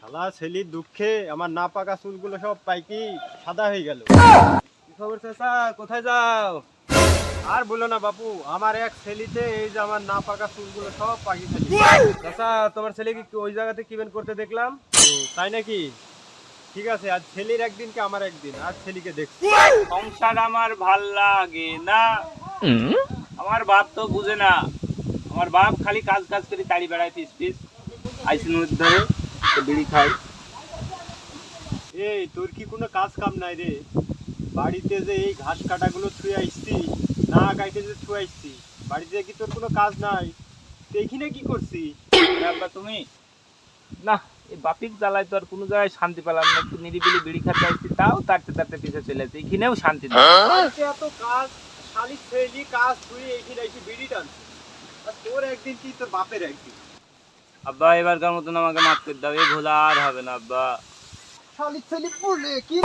শালা ছেলির দুঃখে আমার না পাকা চুলগুলো সব পাইকি সাদা হয়ে গেল। কি খবর চাচা, কোথায় যাও? আর বলো না বাপু, আমার এক ছেলিতে এই যে আমার না পাকা চুলগুলো সব পাকি ফেলি। চাচা, তোমার ছেলেকে কি ওই জায়গাতে কি বেন করতে দেখলাম? তাই নাকি? ঠিক আছে, আজ ছেলির একদিন কি আমার একদিন, আজ ছেলিকে দেখছি। সংসার আমার ভাল লাগে না। আমার বাপ তো বুঝে না। আমার বাপ খালি কাজ কাজ করে তাড়ি বেড়ায় পিস পিস আইসিন ধরে তো বিড়ি খাই। এই তোর কি কোনো কাজ কাম নাই রে? বাড়িতে যে এই ঘাস কাটাগুলো ছুঁয়ে আসছি, না কাইতে যে ছুঁয়ে আসছি, বাড়িতে কি তোর কোনো কাজ নাই? দেখি না কি করছি? আব্বা তুমি না, এই বাপিক জ্বালায় তো আর কোনো জায়গায় শান্তি পেলাম না। একটু নিরিবিলি বিড়ি খাতে আসছি, তাও তাড়তে তাড়তে পিছে চলে আসছে, এখানেও শান্তি নেই। বাড়িতে এত কাজ, শালি ছেলি কাজ তুই এইখানে এসে বিড়ি টানছিস, আর তোর একদিন কি তোর বাপের একদিন। আব্বা এবারকার মতন আমাকে মাফ করে দাও, এই ভোলা আর হবে না আব্বা। শালি ছেলি বলে কি